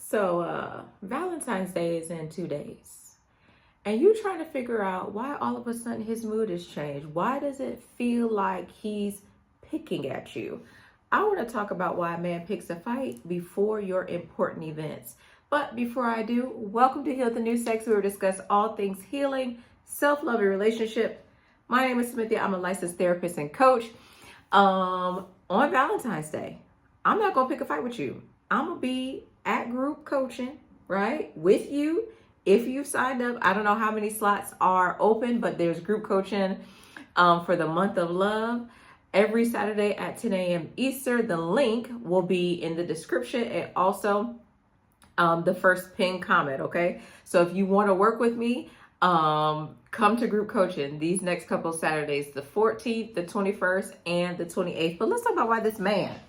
Valentine's Day is in 2 days, and you're trying to figure out why all of a sudden his mood has changed. Why does it feel like he's picking at you? I want to talk about why a man picks a fight before your important events. But before I do, welcome to Heal the New Sex, where we discuss all things healing, self-love, and relationship. My name is Cynthia. I'm a licensed therapist and coach. On Valentine's Day, I'm not going to pick a fight with you. I'm going to be at group coaching, right, with you. If you've signed up, I don't know how many slots are open, but there's group coaching for the month of love every Saturday at 10 a.m. Eastern. The link will be in the description and also the first pinned comment, okay? So if you want to work with me, come to group coaching these next couple of Saturdays, the 14th, the 21st, and the 28th. But let's talk about why this man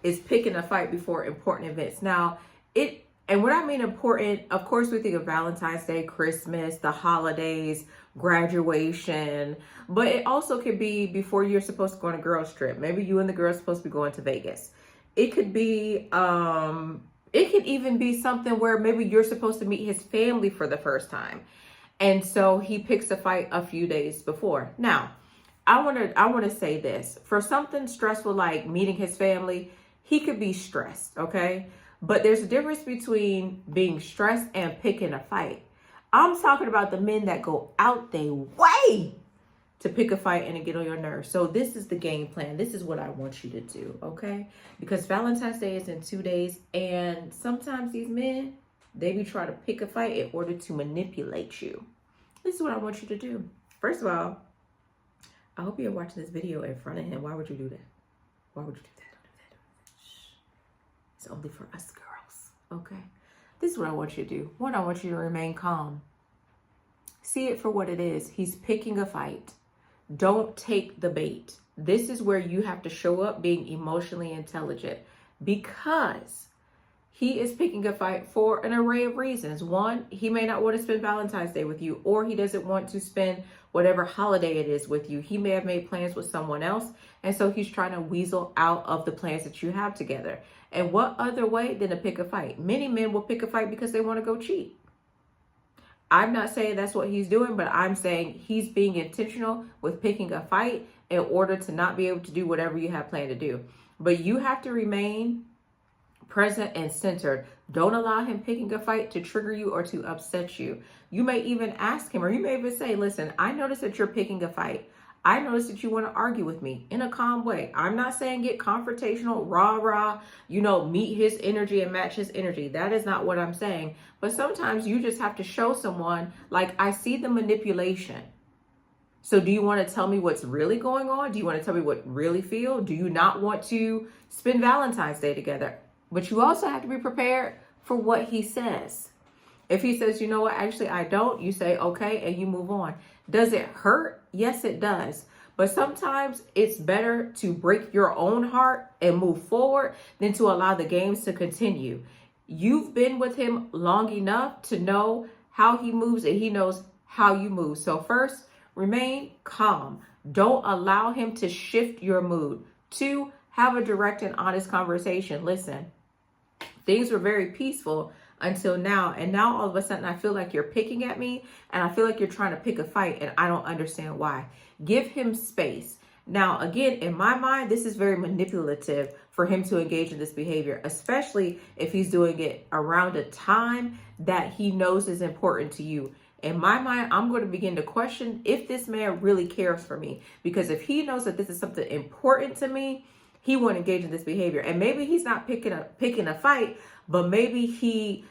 is picking a fight before important events. Now, and what I mean important, of course, we think of Valentine's Day, Christmas, the holidays, graduation, but it also could be before you're supposed to go on a girls trip. Maybe you and the girl are supposed to be going to Vegas. It could be, it could even be something where maybe you're supposed to meet his family for the first time. And so he picks a fight a few days before. Now, I want to say this. For something stressful like meeting his family, he could be stressed, okay? But there's a difference between being stressed and picking a fight. I'm talking about the men that go out their way to pick a fight and to get on your nerves. So this is the game plan. This is what I want you to do, okay? Because Valentine's Day is in 2 days, and sometimes these men, they be trying to pick a fight in order to manipulate you. This is what I want you to do. First of all, I hope you're watching this video in front of him. Why would you do that? Why would you do that? It's only for us girls, okay? This is what I want you to do. One, I want you to remain calm. See it for what it is. He's picking a fight. Don't take the bait. This is where you have to show up being emotionally intelligent, because he is picking a fight for an array of reasons. One, he may not want to spend Valentine's Day with you, or he doesn't want to spend whatever holiday it is with you. He may have made plans with someone else, and so he's trying to weasel out of the plans that you have together. And what other way than to pick a fight? Many men will pick a fight because they want to go cheat. I'm not saying that's what he's doing, but I'm saying he's being intentional with picking a fight in order to not be able to do whatever you have planned to do. But you have to remain present and centered. Don't allow him picking a fight to trigger you or to upset you. You may even ask him, or you may even say, listen, I noticed that you're picking a fight. I noticed that you want to argue with me in a calm way. I'm not saying get confrontational, rah, meet his energy and match his energy. That is not what I'm saying. But sometimes you just have to show someone, like, I see the manipulation. So do you want to tell me what's really going on? Do you want to tell me what really feel? Do you not want to spend Valentine's Day together? But you also have to be prepared for what he says. If he says, you know what, actually I don't, you say, okay, and you move on. Does it hurt? Yes, it does. But sometimes it's better to break your own heart and move forward than to allow the games to continue. You've been with him long enough to know how he moves, and he knows how you move. So first, remain calm. Don't allow him to shift your mood. 2, have a direct and honest conversation. Listen, things were very peaceful until now. And now all of a sudden I feel like you're picking at me, and I feel like you're trying to pick a fight, and I don't understand why. Give him space. Now, again, in my mind, this is very manipulative for him to engage in this behavior, especially if he's doing it around a time that he knows is important to you. In my mind, I'm going to begin to question if this man really cares for me, because if he knows that this is something important to me, he won't engage in this behavior. And maybe he's not picking a fight, but maybe he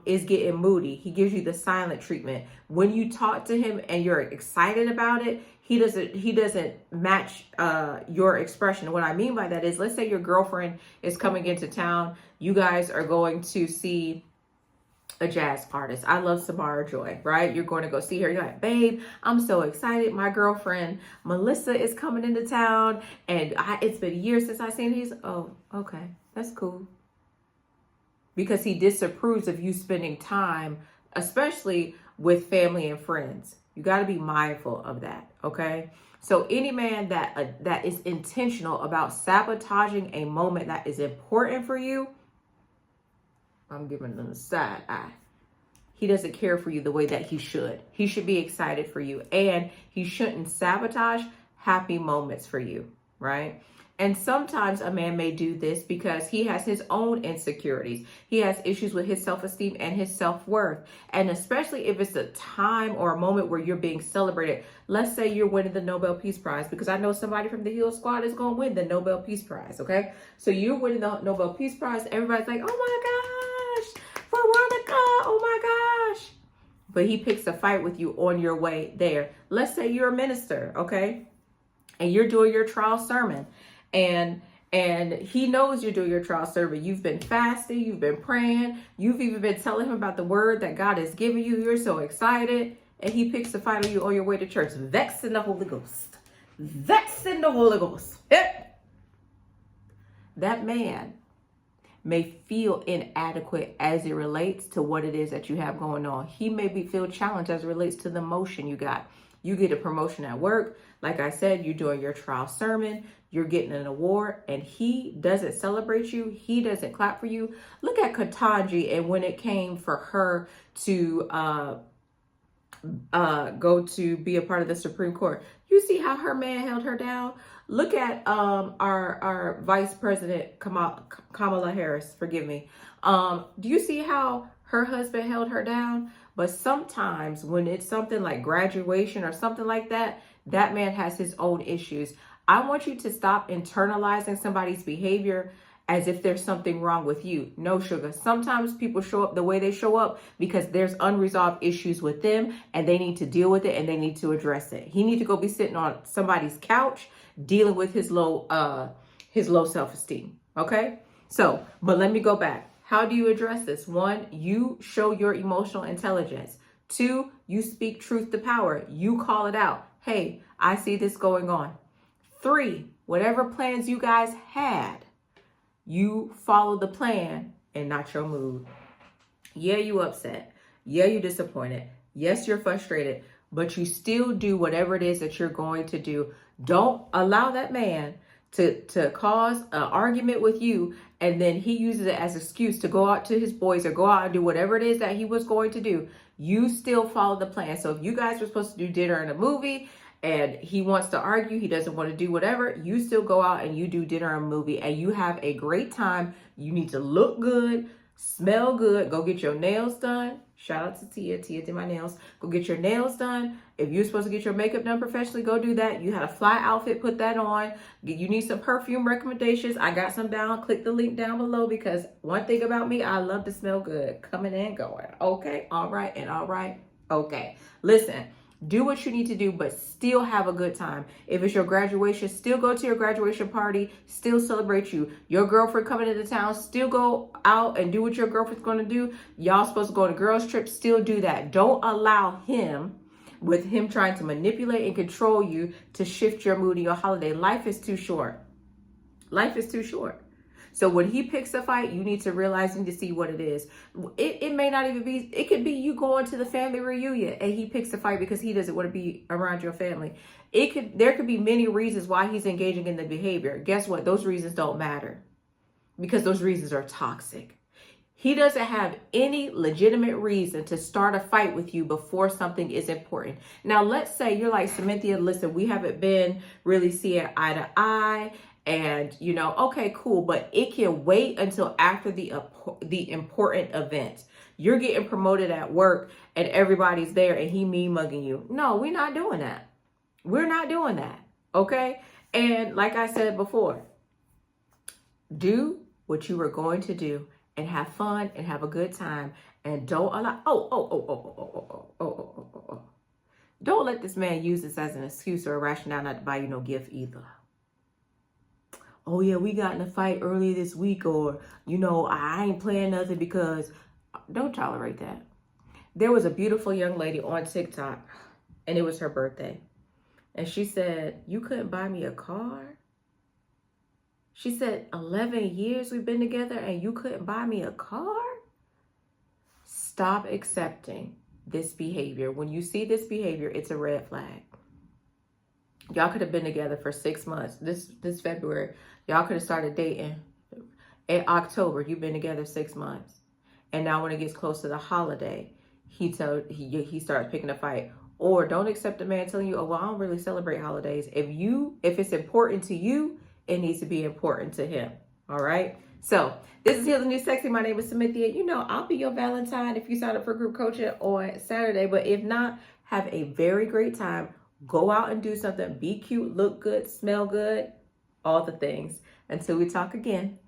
is getting moody. He gives you the silent treatment. When you talk to him and you're excited about it, he doesn't match your expression. What I mean by that is, let's say your girlfriend is coming into town. You guys are going to see a jazz artist. I love Samara Joy, right? You're going to go see her. You're like, babe, I'm so excited. My girlfriend, Melissa, is coming into town, and it's been years since I've seen her. He's, oh, okay, that's cool. Because he disapproves of you spending time, especially with family and friends. You got to be mindful of that, okay? So any man that is intentional about sabotaging a moment that is important for you, I'm giving them the side eye. He doesn't care for you the way that he should. He should be excited for you, and he shouldn't sabotage happy moments for you, right? And sometimes a man may do this because he has his own insecurities. He has issues with his self-esteem and his self-worth. And especially if it's a time or a moment where you're being celebrated. Let's say you're winning the Nobel Peace Prize, because I know somebody from the Heal Squad is going to win the Nobel Peace Prize, okay? So you're winning the Nobel Peace Prize. Everybody's like, oh my gosh, Veronica, oh my gosh. But he picks a fight with you on your way there. Let's say you're a minister, okay? And you're doing your trial sermon. And he knows you're doing your trial sermon. You've been fasting, you've been praying, you've even been telling him about the word that God has given you. You're so excited. And he picks a fight on you on your way to church. Vex in the Holy Ghost. Vex in the Holy Ghost. That man may feel inadequate as it relates to what it is that you have going on. He may feel challenged as it relates to the motion you got. You get a promotion at work. Like I said, you're doing your trial sermon. You're getting an award, and he doesn't celebrate you. He doesn't clap for you. Look at Ketanji, and when it came for her to go to be a part of the Supreme Court, you see how her man held her down. Look at our Vice President Kamala Harris. Forgive me. Do you see how her husband held her down? But sometimes when it's something like graduation or something like that, that man has his own issues. I want you to stop internalizing somebody's behavior as if there's something wrong with you. No, sugar. Sometimes people show up the way they show up because there's unresolved issues with them, and they need to deal with it, and they need to address it. He needs to go be sitting on somebody's couch dealing with his low self-esteem. Okay? So, but let me go back. How do you address this? 1, you show your emotional intelligence. 2, you speak truth to power. You call it out. Hey, I see this going on. 3, whatever plans you guys had, you follow the plan and not your mood. Yeah, you upset. Yeah, you're disappointed. Yes, you're frustrated, but you still do whatever it is that you're going to do. Don't allow that man to cause an argument with you, and then he uses it as an excuse to go out to his boys or go out and do whatever it is that he was going to do. You still follow the plan. So if you guys were supposed to do dinner and a movie, and he wants to argue, he doesn't want to do whatever, you still go out and you do dinner and movie, and you have a great time. You need to look good, smell good, go get your nails done. Shout out to Tia. Tia did my nails. Go get your nails done. If you're supposed to get your makeup done professionally, go do that. You had a fly outfit, put that on. You need some perfume recommendations. I got some down. Click the link down below, because one thing about me, I love to smell good. Coming and going. Okay, all right, and all right. Okay, listen. Do what you need to do, but still have a good time. If it's your graduation, still go to your graduation party, still celebrate you. Your girlfriend coming into town, still go out and do what your girlfriend's going to do. Y'all supposed to go on a girls trip, still do that. Don't allow him, with him trying to manipulate and control you, to shift your mood in your holiday. Life is too short. Life is too short. So when he picks a fight, you need to realize and to see what it is. It may not even be, it could be you going to the family reunion and he picks a fight because he doesn't want to be around your family. There could be many reasons why he's engaging in the behavior. Guess what? Those reasons don't matter, because those reasons are toxic. He doesn't have any legitimate reason to start a fight with you before something is important. Now, let's say you're like, Cynthia, listen, we haven't been really seeing eye to eye. And, okay, cool. But it can wait until after the important event. You're getting promoted at work and everybody's there and he mean mugging you. No, we're not doing that. We're not doing that. Okay. And like I said before, do what you were going to do and have fun and have a good time. And don't allow, don't let this man use this as an excuse or a rationale not to buy you no gift either. Oh yeah, we got in a fight earlier this week, or, I ain't playing nothing because. Don't tolerate that. There was a beautiful young lady on TikTok, and it was her birthday. And she said, you couldn't buy me a car? She said, 11 years we've been together and you couldn't buy me a car? Stop accepting this behavior. When you see this behavior, it's a red flag. Y'all could have been together for 6 months. This February, y'all could have started dating. In October, you've been together 6 months. And now when it gets close to the holiday, he starts picking a fight. Or don't accept a man telling you, oh, well, I don't really celebrate holidays. If it's important to you, it needs to be important to him. All right. So this is Heal the New Sexy. My name is Cynthia. You know, I'll be your Valentine if you sign up for group coaching on Saturday. But if not, have a very great time. Go out and do something. Be cute, look good, smell good, all the things. Until we talk again.